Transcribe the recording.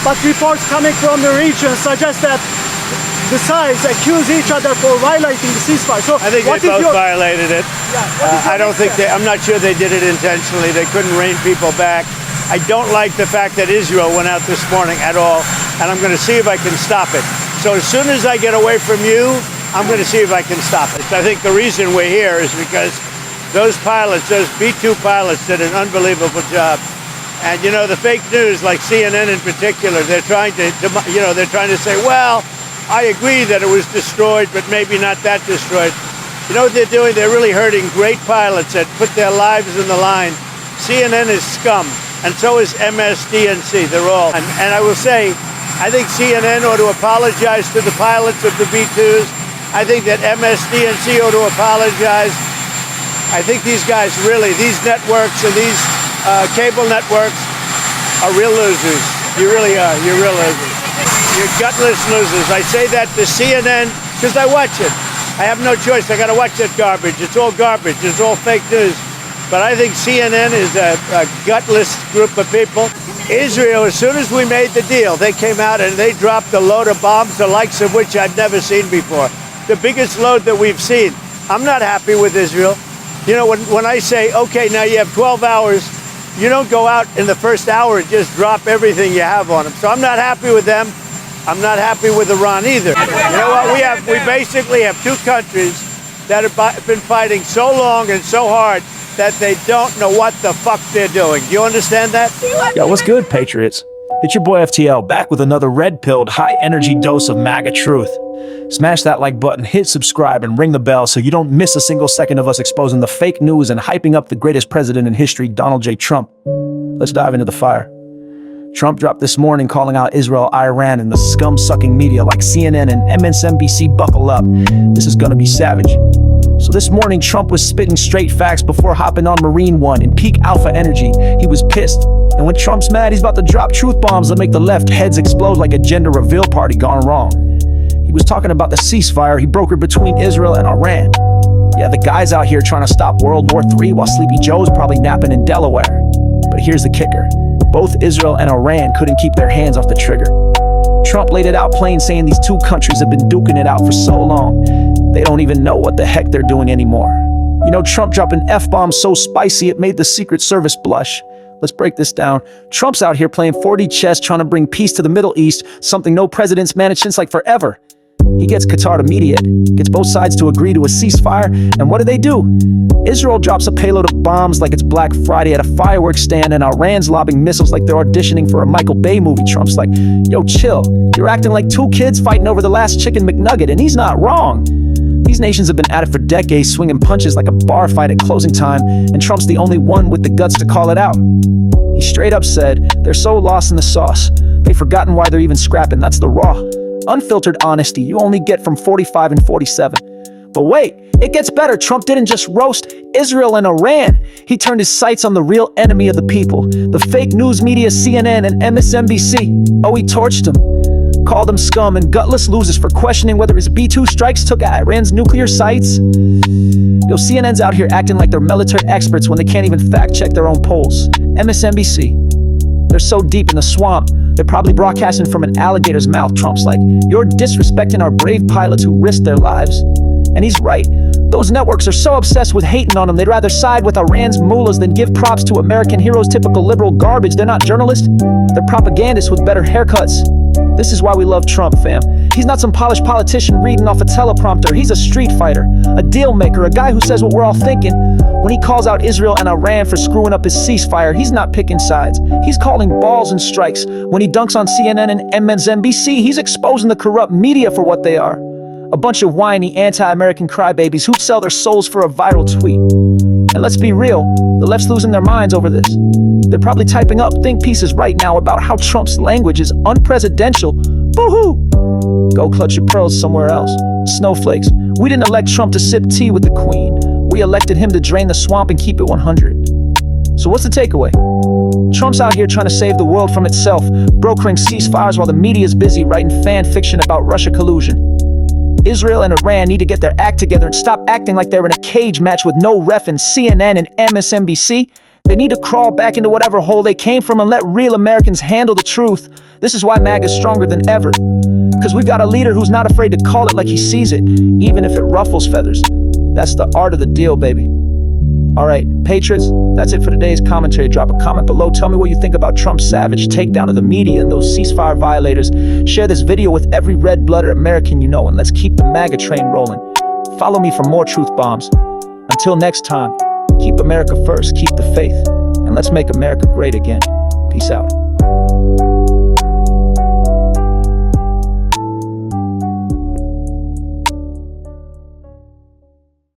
but reports coming from the region suggest that the sides accuse each other for violating the ceasefire. So I think they both violated it. Yeah, I don't think I'm not sure they did it intentionally. They couldn't rein people back. I don't like the fact that Israel went out this morning at all, and I'm going to see if I can stop it. So as soon as I get away from you, I'm going to see if I can stop it. I think the reason we're here is because those pilots, those B-2 pilots, did an unbelievable job. And you know, the fake news, like CNN in particular, they're trying to say, well, I agree that it was destroyed, but maybe not that destroyed. You know what they're doing? They're really hurting great pilots that put their lives in the line. CNN is scum, and so is MSNBC. They're all. And I will say, I think CNN ought to apologize to the pilots of the B-2s. I think that MSNBC ought to apologize. I think these guys really, these networks and these cable networks are real losers. You really are. You're real losers. You're gutless losers. I say that to CNN because I watch it. I have no choice. I got to watch that garbage. It's all garbage. It's all fake news. But I think CNN is a gutless group of people. Israel, as soon as we made the deal, they came out and they dropped a load of bombs, the likes of which I've never seen before. The biggest load that we've seen. I'm not happy with Israel. You know, when I say, okay, now you have 12 hours, you don't go out in the first hour and just drop everything you have on them. So I'm not happy with them. I'm not happy with Iran either. You know what? We basically have two countries that have been fighting so long and so hard that they don't know what the fuck they're doing. Do you understand that? Yo, what's good, Patriots? It's your boy FTL, back with another red-pilled, high-energy dose of MAGA truth. Smash that like button, hit subscribe, and ring the bell so you don't miss a single second of us exposing the fake news and hyping up the greatest president in history, Donald J. Trump. Let's dive into the fire. Trump dropped this morning calling out Israel, Iran, and the scum-sucking media like CNN and MSNBC buckle up. This is gonna be savage. So this morning, Trump was spitting straight facts before hopping on Marine One in peak alpha energy. He was pissed. And when Trump's mad, he's about to drop truth bombs that make the left heads explode like a gender reveal party gone wrong. He was talking about the ceasefire he brokered between Israel and Iran. Yeah, the guy's out here trying to stop World War III while Sleepy Joe's probably napping in Delaware. But here's the kicker. Both Israel and Iran couldn't keep their hands off the trigger. Trump laid it out plain, saying these two countries have been duking it out for so long, they don't even know what the heck they're doing anymore. You know, Trump dropping F-bombs so spicy it made the Secret Service blush. Let's break this down. Trump's out here playing 4D chess, trying to bring peace to the Middle East, something no president's managed since like forever. He gets Qatar to mediate, gets both sides to agree to a ceasefire, and what do? Israel drops a payload of bombs like it's Black Friday at a fireworks stand, and Iran's lobbing missiles like they're auditioning for a Michael Bay movie. Trump's like, yo, chill. You're acting like two kids fighting over the last chicken McNugget, and he's not wrong. These nations have been at it for decades, swinging punches like a bar fight at closing time, and Trump's the only one with the guts to call it out. He straight up said, they're so lost in the sauce, they've forgotten why they're even scrapping. That's the raw, unfiltered honesty you only get from 45 and 47. But wait, it gets better. Trump didn't just roast Israel and Iran. He turned his sights on the real enemy of the people, the fake news media CNN and MSNBC. Oh, he torched them. Called them scum and gutless losers for questioning whether his B-2 strikes took out Iran's nuclear sites. Yo, CNN's out here acting like they're military experts when they can't even fact-check their own polls. MSNBC, they're so deep in the swamp, they're probably broadcasting from an alligator's mouth. Trump's like, you're disrespecting our brave pilots who risked their lives. And he's right. Those networks are so obsessed with hating on them, they'd rather side with Iran's mullahs than give props to American heroes. Typical liberal garbage. They're not journalists, they're propagandists with better haircuts. This is why we love Trump, fam. He's not some polished politician reading off a teleprompter. He's a street fighter, a deal maker, a guy who says what we're all thinking. When he calls out Israel and Iran for screwing up his ceasefire, he's not picking sides. He's calling balls and strikes. When he dunks on CNN and MSNBC, he's exposing the corrupt media for what they are. A bunch of whiny, anti-American crybabies who sell their souls for a viral tweet. And let's be real, the left's losing their minds over this. They're probably typing up think pieces right now about how Trump's language is unpresidential. Boo-hoo! Go clutch your pearls somewhere else. Snowflakes. We didn't elect Trump to sip tea with the Queen. We elected him to drain the swamp and keep it 100. So what's the takeaway? Trump's out here trying to save the world from itself, brokering ceasefires while the media's busy writing fan fiction about Russia collusion. Israel and Iran need to get their act together and stop acting like they're in a cage match with no ref in CNN and MSNBC. They need to crawl back into whatever hole they came from and let real Americans handle the truth. This is why MAGA is stronger than ever. Because we've got a leader who's not afraid to call it like he sees it, even if it ruffles feathers. That's the art of the deal, baby. All right, Patriots, that's it for today's commentary. Drop a comment below. Tell me what you think about Trump's savage takedown of the media and those ceasefire violators. Share this video with every red-blooded American you know, and let's keep the MAGA train rolling. Follow me for more truth bombs. Until next time, keep America first, keep the faith, and let's make America great again. Peace out.